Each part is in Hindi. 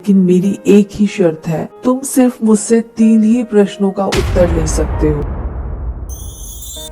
लेकिन मेरी एक ही शर्त है, तुम सिर्फ मुझसे 3 ही प्रश्नों का उत्तर ले सकते हो।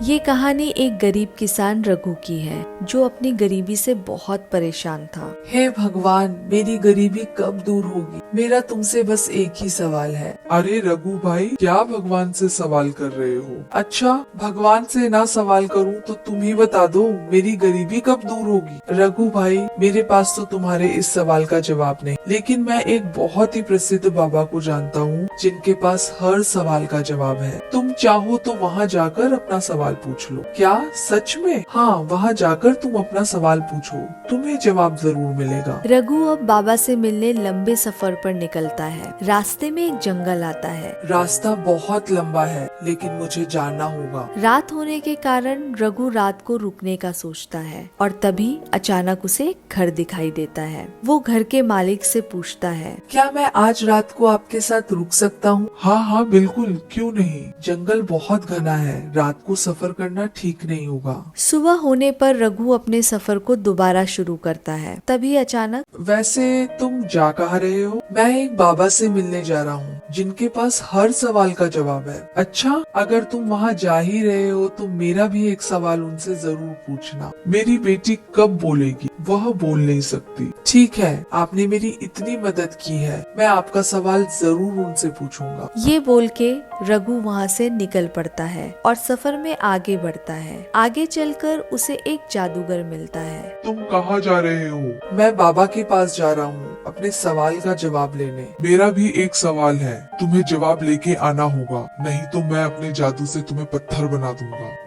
ये कहानी एक गरीब किसान रघु की है जो अपनी गरीबी से बहुत परेशान था। हे भगवान, मेरी गरीबी कब दूर होगी? मेरा तुमसे बस एक ही सवाल है। अरे रघु भाई, क्या भगवान से सवाल कर रहे हो? अच्छा, भगवान से ना सवाल करूं तो तुम ही बता दो, मेरी गरीबी कब दूर होगी? रघु भाई, मेरे पास तो तुम्हारे इस सवाल का जवाब नहीं, लेकिन मैं एक बहुत ही प्रसिद्ध बाबा को जानता हूँ जिनके पास हर सवाल का जवाब है। तुम चाहो तो वहाँ जाकर अपना सवाल पूछ लो। क्या सच में? हाँ, वहाँ जाकर तुम अपना सवाल पूछो, तुम्हें जवाब जरूर मिलेगा। रघु अब बाबा से मिलने लंबे सफर पर निकलता है। रास्ते में एक जंगल आता है। रास्ता बहुत लंबा है, लेकिन मुझे जाना होगा। रात होने के कारण रघु रात को रुकने का सोचता है और तभी अचानक उसे एक घर दिखाई देता है। वो घर के मालिक से पूछता है, क्या मैं आज रात को आपके साथ रुक सकता हूँ? हाँ हाँ बिल्कुल, क्यों नहीं। जंगल बहुत घना है, रात को सफर करना ठीक नहीं होगा। सुबह होने पर रघु अपने सफर को दोबारा शुरू करता है। तभी अचानक, वैसे तुम जा कहाँ रहे हो? मैं एक बाबा से मिलने जा रहा हूँ जिनके पास हर सवाल का जवाब है। अच्छा, अगर तुम वहाँ जा ही रहे हो तो मेरा भी एक सवाल उनसे जरूर पूछना। मेरी बेटी कब बोलेगी? वह बोल नहीं सकती। ठीक है, आपने मेरी इतनी मदद की है, मैं आपका सवाल जरूर उनसे पूछूंगा। ये बोल के रघु वहाँ से निकल पड़ता है और सफर में आगे बढ़ता है। आगे चलकर उसे एक जादूगर मिलता है। तुम कहाँ जा रहे हो? मैं बाबा के पास जा रहा हूँ अपने सवाल का जवाब लेने। मेरा भी एक सवाल है, तुम्हें जवाब लेके आना होगा, नहीं तो मैं अपने जादू से तुम्हें पत्थर बना दूंगा।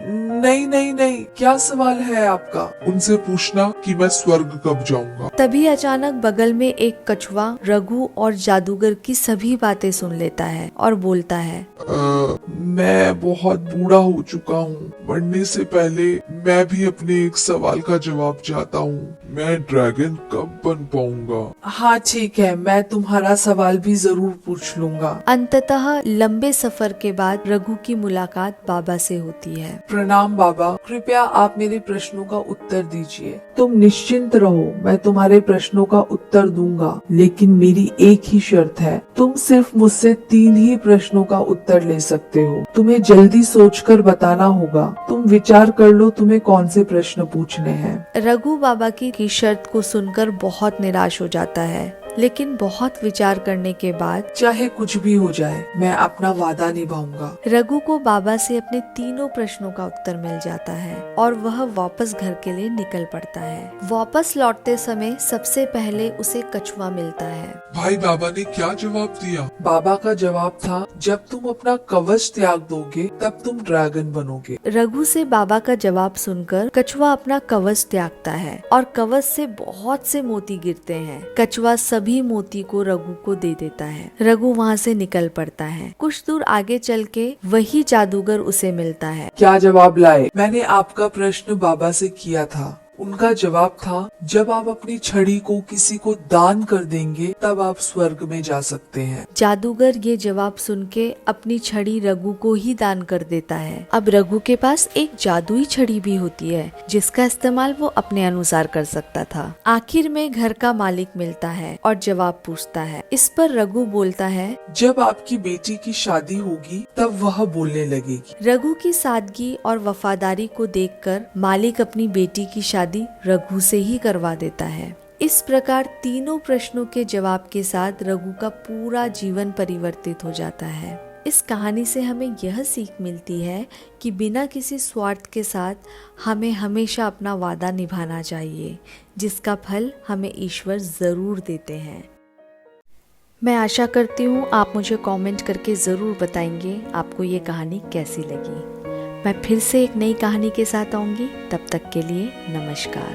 नहीं नहीं नहीं, क्या सवाल है आपका? उनसे पूछना कि मैं स्वर्ग कब जाऊंगा। तभी अचानक बगल में एक कछुआ रघु और जादूगर की सभी बातें सुन लेता है और बोलता है, मैं बहुत बूढ़ा हो चुका हूँ, मरने से पहले मैं भी अपने एक सवाल का जवाब चाहता हूँ। मैं ड्रैगन कब बन पाऊंगा? हाँ ठीक है, मैं तुम्हारा सवाल भी जरूर पूछ लूंगा। अंततः लंबे सफर के बाद रघु की मुलाकात बाबा से होती है। प्रणाम बाबा, कृपया आप मेरे प्रश्नों का उत्तर दीजिए। तुम निश्चिंत रहो, मैं तुम्हारे प्रश्नों का उत्तर दूंगा, लेकिन मेरी एक ही शर्त है, तुम सिर्फ मुझसे 3 ही प्रश्नों का उत्तर ले सकते हो। तुम्हें जल्दी सोचकर बताना होगा। तुम विचार कर लो तुम्हें कौन से प्रश्न पूछने हैं। रघु बाबा की शर्त को सुनकर बहुत निराश हो जाता है, लेकिन बहुत विचार करने के बाद, चाहे कुछ भी हो जाए, मैं अपना वादा निभाऊंगा। रघु को बाबा से अपने तीनों प्रश्नों का उत्तर मिल जाता है और वह वापस घर के लिए निकल पड़ता है। वापस लौटते समय सबसे पहले उसे कछुआ मिलता है। भाई, बाबा ने क्या जवाब दिया? बाबा का जवाब था, जब तुम अपना कवच त्याग दोगे तब तुम ड्रैगन बनोगे। रघु से बाबा का जवाब सुनकर कछुआ अपना कवच त्यागता है और कवच से बहुत से मोती गिरते हैं। कछुआ सभी मोती को रघु को दे देता है। रघु वहाँ से निकल पड़ता है। कुछ दूर आगे चल के वही जादूगर उसे मिलता है। क्या जवाब लाए? मैंने आपका प्रश्न बाबा से किया था। उनका जवाब था, जब आप अपनी छड़ी को किसी को दान कर देंगे तब आप स्वर्ग में जा सकते हैं। जादूगर ये जवाब सुन के अपनी छड़ी रघु को ही दान कर देता है। अब रघु के पास एक जादुई छड़ी भी होती है जिसका इस्तेमाल वो अपने अनुसार कर सकता था। आखिर में घर का मालिक मिलता है और जवाब पूछता है। इस पर रघु बोलता है, जब आपकी बेटी की शादी होगी तब वह बोलने लगेगी। रघु की सादगी और वफादारी को देखकर मालिक अपनी बेटी की शादी रघु से ही करवा देता है। इस प्रकार तीनों प्रश्नों के जवाब के साथ रघु का पूरा जीवन परिवर्तित हो जाता है। इस कहानी से हमें यह सीख मिलती है कि बिना किसी स्वार्थ के साथ हमें हमेशा अपना वादा निभाना चाहिए, जिसका फल हमें ईश्वर जरूर देते हैं। मैं आशा करती हूँ आप मुझे कमेंट करके ज़रूर बताएंगे आपको ये कहानी कैसी लगी। मैं फिर से एक नई कहानी के साथ आऊँगी। तब तक के लिए नमस्कार।